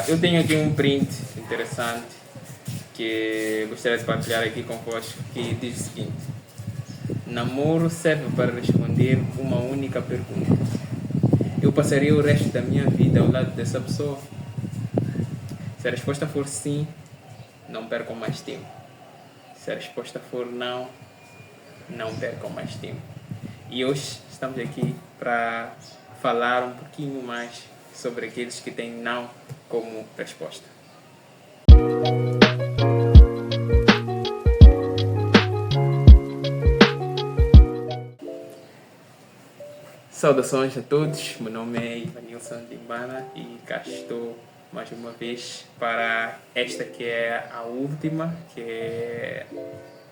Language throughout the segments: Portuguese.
Eu tenho aqui um print interessante que gostaria de partilhar aqui convosco, que diz o seguinte: namoro serve para responder uma única pergunta. Eu passaria o resto da minha vida ao lado dessa pessoa? Se a resposta for sim, não percam mais tempo. Se a resposta for não, não percam mais tempo. E hoje estamos aqui para falar um pouquinho mais sobre aqueles que têm não como resposta. Saudações a todos, meu nome é Ivanilson Limbana e cá estou mais uma vez para esta que é a última, que é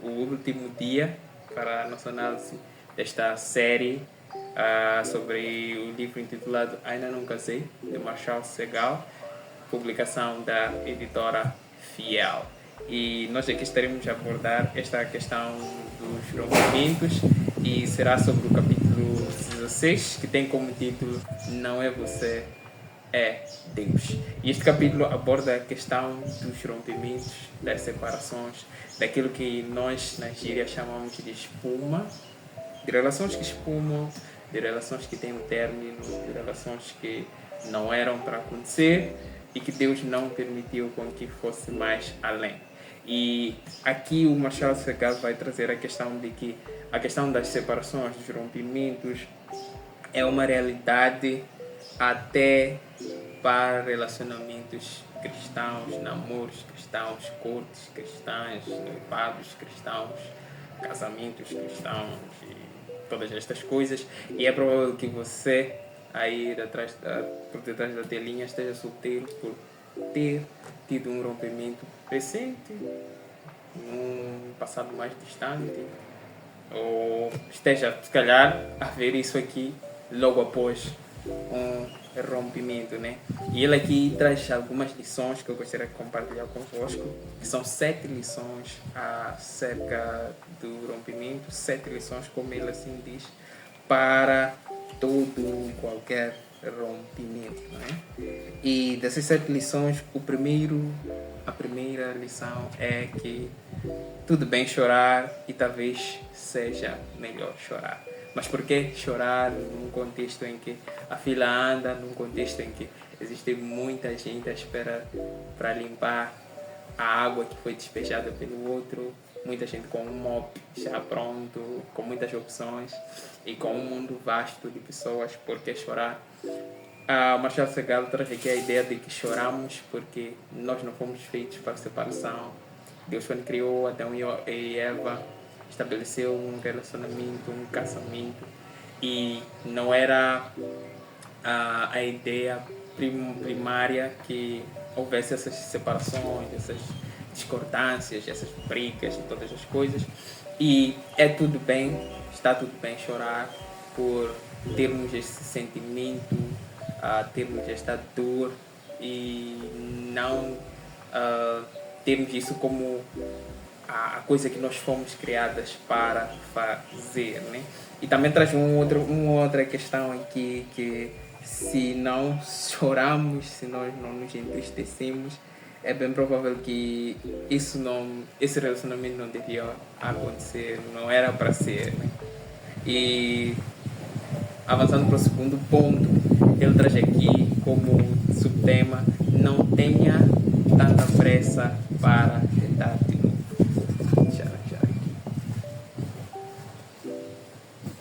o último dia para a nossa análise desta série sobre o livro intitulado Ainda Não Casei, de Marshall Segal, publicação da editora Fiel. E nós aqui estaremos a abordar esta questão dos rompimentos e será sobre o capítulo 16, que tem como título Não é Você, é Deus. E este capítulo aborda a questão dos rompimentos, das separações, daquilo que nós na gíria chamamos de espuma, de relações que espumam, de relações que têm um término, de relações que não eram para acontecer e que Deus não permitiu com que fosse mais além. E aqui o Marshall Segal vai trazer a questão de que a questão das separações, dos rompimentos, é uma realidade até para relacionamentos cristãos, namoros cristãos, cortes cristãs, noivados cristãos, casamentos cristãos e todas estas coisas. E é provável que você aí por detrás da telinha esteja solteiro por ter tido um rompimento recente, num passado mais distante, ou esteja, se calhar, a ver isso aqui logo após um rompimento, né? E ele aqui traz algumas lições que eu gostaria de compartilhar convosco, que são 7 lições acerca do rompimento, 7 lições, como ele assim diz, para todo qualquer rompimento, né? E dessas 7 lições, a primeira lição é que tudo bem chorar e talvez seja melhor chorar. Mas por que chorar num contexto em que a fila anda, num contexto em que existe muita gente à espera para limpar a água que foi despejada pelo outro, muita gente com um mop já pronto, com muitas opções e com um mundo vasto de pessoas? Por que chorar? O Marshall Segal traz aqui a ideia de que choramos porque nós não fomos feitos para separação. Deus, quando criou Adão e Eva, estabeleceu um relacionamento, um casamento, e não era a ideia primária que houvesse essas separações, essas discordâncias, essas brigas e todas as coisas. E é tudo bem, está tudo bem chorar por termos esse sentimento, termos esta dor e não termos isso como a coisa que nós fomos criadas para fazer, né? E também traz uma outra questão aqui, que se não choramos, se nós não nos entristecemos, é bem provável que esse relacionamento não devia acontecer, não era para ser, né? E avançando para o segundo ponto, ele traz aqui como subtema: não tenha tanta pressa para tentar de novo.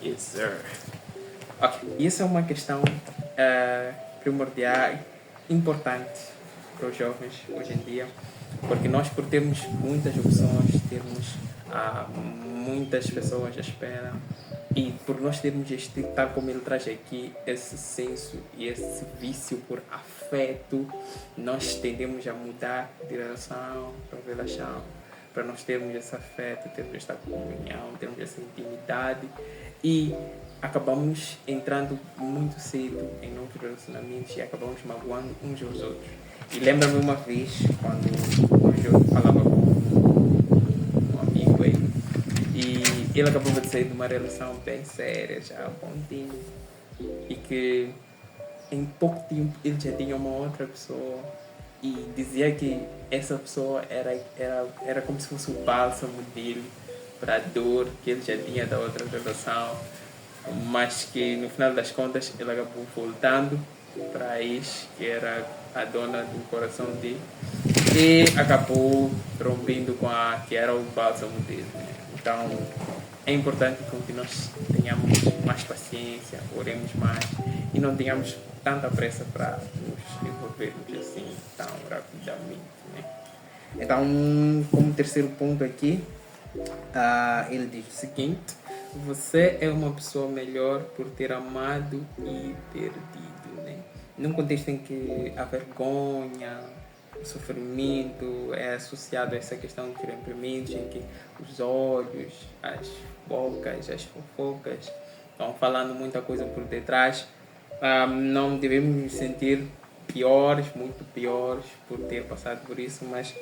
Yes, sir. Ok, isso é uma questão primordial, importante para os jovens hoje em dia, porque nós, por termos muitas opções, termos muitas pessoas à espera, e por nós termos este, tal como ele traz aqui, esse senso e esse vício por afeto, nós tendemos a mudar de relação para relação, para nós termos esse afeto, termos esta comunhão, termos essa intimidade, e acabamos entrando muito cedo em novos relacionamentos e acabamos magoando uns aos outros. E lembra-me uma vez, quando eu falava com um amigo aí, e ele acabou de sair de uma relação bem séria, já há um bom tempo, e que em pouco tempo ele já tinha uma outra pessoa e dizia que essa pessoa era como se fosse o bálsamo dele para a dor que ele já tinha da outra relação, mas que no final das contas ele acabou voltando para a ex, que era a dona do coração dele, e acabou rompendo com a que era o bálsamo dele, né? Então é importante que nós tenhamos mais paciência, oremos mais e não tenhamos tanta pressa para nos envolvermos assim tão rapidamente, né? Então, como terceiro ponto aqui, ele diz o seguinte: você é uma pessoa melhor por ter amado e perdido, né? Num contexto em que a vergonha, o sofrimento é associado a essa questão de remprimentos, em que os olhos, as bocas, as fofocas estão falando muita coisa por detrás, não devemos nos sentir piores, muito piores por ter passado por isso, mas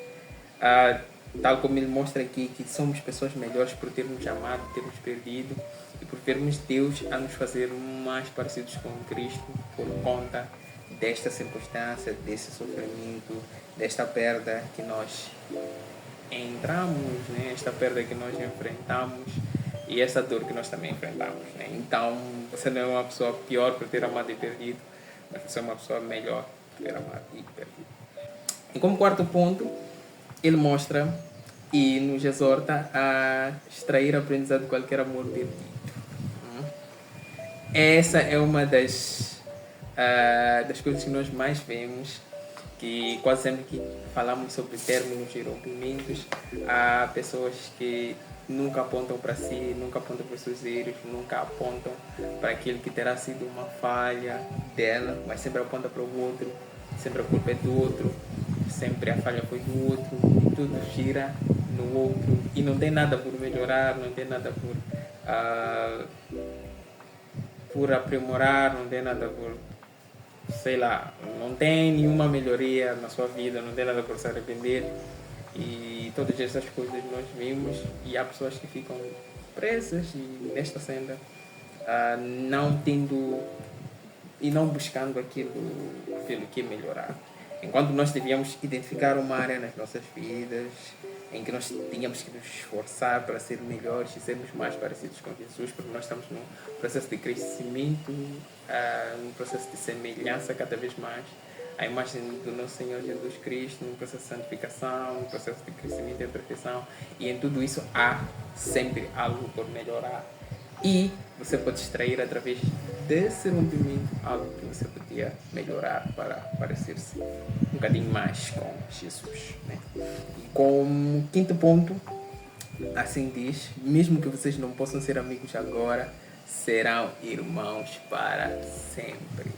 tal como ele mostra aqui, que somos pessoas melhores por termos amado, termos perdido e por vermos Deus a nos fazer mais parecidos com Cristo por conta desta circunstância, desse sofrimento, desta perda que nós entramos, né? Esta perda que nós enfrentamos e essa dor que nós também enfrentamos, né? Então, você não é uma pessoa pior por ter amado e perdido, mas você é uma pessoa melhor por ter amado e perdido. E como quarto ponto, ele mostra e nos exorta a extrair aprendizado de qualquer amor perdido. Essa é uma das coisas que nós mais vemos, que quase sempre que falamos sobre términos e rompimentos, há pessoas que nunca apontam para si, nunca apontam para os seus erros, nunca apontam para aquilo que terá sido uma falha dela, mas sempre aponta para o outro, sempre a culpa é do outro, sempre a falha foi do outro, e tudo gira no outro, e não tem nada por melhorar, não tem nada por aprimorar, não tem nada por, sei lá, não tem nenhuma melhoria na sua vida, não tem nada por se arrepender, e todas essas coisas nós vimos, e há pessoas que ficam presas e nesta senda, não tendo e não buscando aquilo pelo que melhorar. Enquanto nós devíamos identificar uma área nas nossas vidas em que nós tínhamos que nos esforçar para ser melhores e sermos mais parecidos com Jesus, porque nós estamos num processo de crescimento, num processo de semelhança cada vez mais à imagem do nosso Senhor Jesus Cristo, num processo de santificação, num processo de crescimento e perfeição, e em tudo isso há sempre algo por melhorar. E você pode extrair através desse rompimento algo que você podia melhorar para parecer-se um bocadinho mais com Jesus, né? E como quinto ponto, assim diz: mesmo que vocês não possam ser amigos agora, serão irmãos para sempre.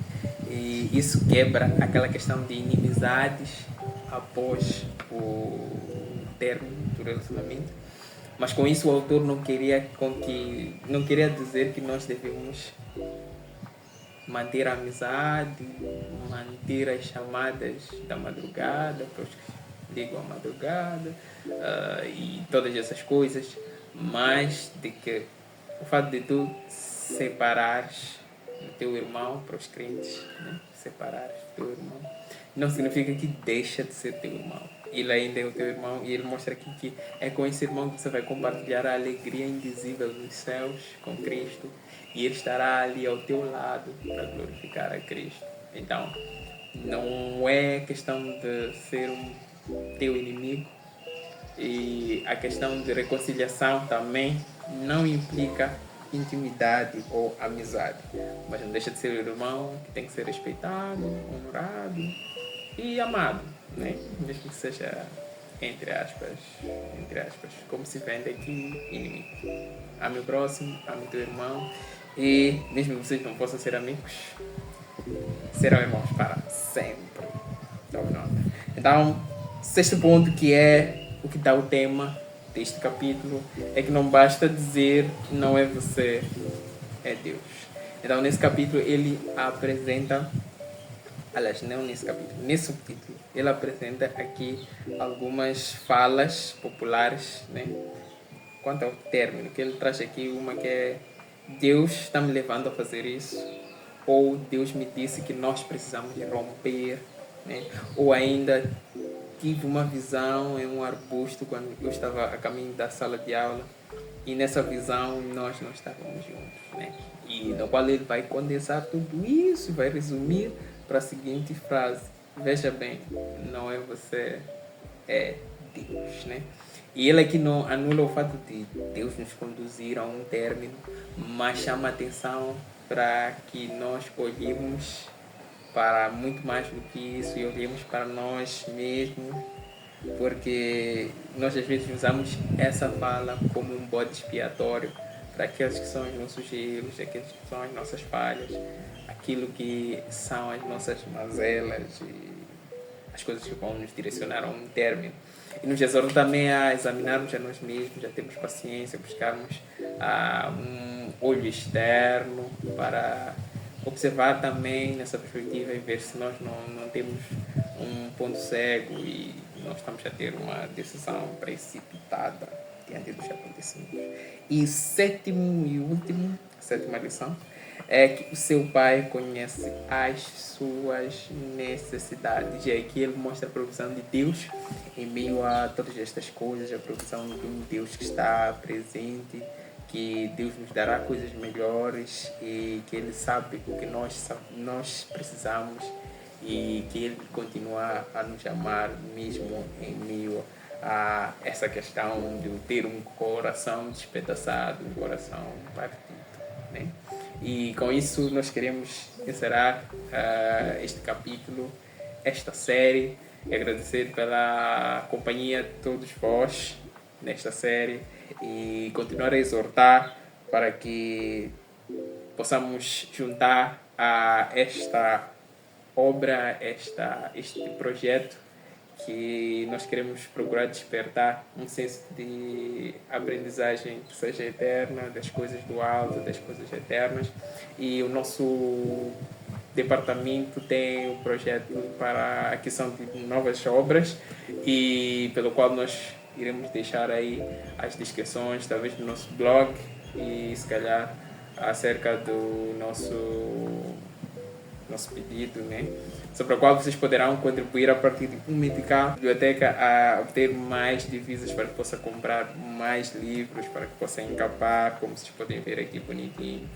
E isso quebra aquela questão de inimizades após o término do relacionamento. Mas com isso o autor não queria dizer que nós devemos manter a amizade, manter as chamadas da madrugada, para os que ligam à madrugada, e todas essas coisas, mas de que o fato de tu separares o teu irmão, para os crentes, né? Separares o teu irmão, não significa que deixa de ser teu irmão. Ele ainda é o teu irmão, e ele mostra aqui que é com esse irmão que você vai compartilhar a alegria indizível nos céus com Cristo, e ele estará ali ao teu lado para glorificar a Cristo. Então, não é questão de ser um teu inimigo, e a questão de reconciliação também não implica intimidade ou amizade, mas não deixa de ser o irmão que tem que ser respeitado, honorado e amado, né? Mesmo que seja entre aspas, como se vende aqui, inimigo. Ame o próximo, ame o teu irmão, e mesmo que vocês não possam ser amigos, serão irmãos para sempre. Então, sexto ponto, que é o que dá o tema deste capítulo, é que não basta dizer não é você, é Deus. Então, nesse capítulo ele apresenta, aliás, não nesse capítulo, nesse subtítulo, ele apresenta aqui algumas falas populares, né, quanto ao término, que ele traz aqui uma que é: Deus está me levando a fazer isso, ou Deus me disse que nós precisamos de romper, né? Ou ainda tive uma visão em um arbusto quando eu estava a caminho da sala de aula, e nessa visão nós não estávamos juntos, né? E no qual ele vai condensar tudo isso, vai resumir para a seguinte frase: veja bem, não é você, é Deus, né? E ele aqui não anula o fato de Deus nos conduzir a um término, mas chama a atenção para que nós olhemos para muito mais do que isso e olhemos para nós mesmos, porque nós às vezes usamos essa fala como um bode expiatório para aqueles que são os nossos erros, aqueles que são as nossas falhas, aquilo que são as nossas mazelas e as coisas que vão nos direcionar a um término. E nos exorta também a examinarmos a nós mesmos, a termos paciência, buscarmos um olho externo para observar também nessa perspectiva e ver se nós não temos um ponto cego e nós estamos a ter uma decisão precipitada diante dos acontecimentos. E sétimo e último, a sétima lição, é que o seu pai conhece as suas necessidades. E aqui ele mostra a provisão de Deus em meio a todas estas coisas, a provisão de um Deus que está presente, que Deus nos dará coisas melhores e que Ele sabe o que nós precisamos e que Ele continua a nos amar mesmo em meio a essa questão de ter um coração despedaçado, um coração partido, né? E com isso nós queremos encerrar este capítulo, esta série, e agradecer pela companhia de todos vós nesta série e continuar a exortar para que possamos juntar a esta obra, este projeto que nós queremos procurar despertar um senso de aprendizagem que seja eterna, das coisas do alto, das coisas eternas. E o nosso departamento tem um projeto para a aquisição de novas obras e pelo qual nós iremos deixar aí as descrições, talvez do nosso blog e se calhar acerca do nosso pedido, né? Sobre o qual vocês poderão contribuir a partir de um medical biblioteca a obter mais divisas para que possa comprar mais livros, para que possa encapar, como vocês podem ver aqui bonitinho,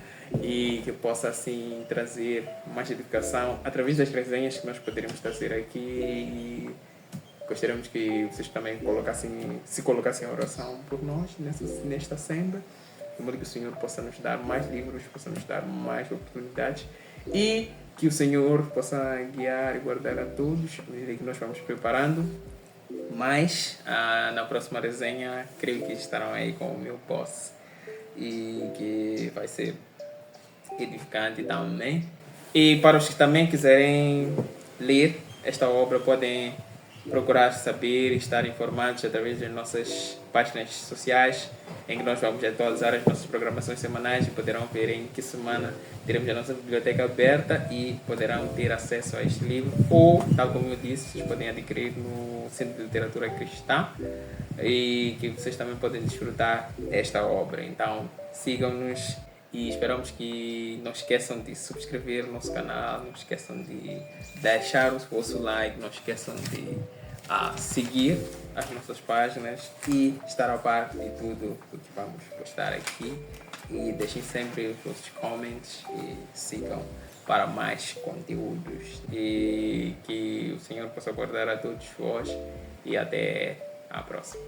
e que possa assim trazer mais edificação através das resenhas que nós poderemos trazer aqui. E gostaríamos que vocês também se colocassem em oração por nós nesta senda, de modo que o Senhor possa nos dar mais livros, possa nos dar mais oportunidades e que o Senhor possa guiar e guardar a todos, à medida que nós vamos preparando. Mas na próxima resenha, creio que estarão aí com o meu boss e que vai ser edificante também. E para os que também quiserem ler esta obra, podem procurar saber e estar informados através das nossas páginas sociais, em que nós vamos atualizar as nossas programações semanais e poderão ver em que semana teremos a nossa biblioteca aberta e poderão ter acesso a este livro, ou, tal como eu disse, vocês podem adquirir no Centro de Literatura Cristã e que vocês também podem desfrutar desta obra. Então, sigam-nos e esperamos que não esqueçam de subscrever o nosso canal, não esqueçam de deixar o vosso like, não esqueçam de seguir as nossas páginas e estar a par de tudo o que vamos postar aqui. E deixem sempre os vossos comments e sigam para mais conteúdos. E que o Senhor possa guardar a todos vós e até a próxima.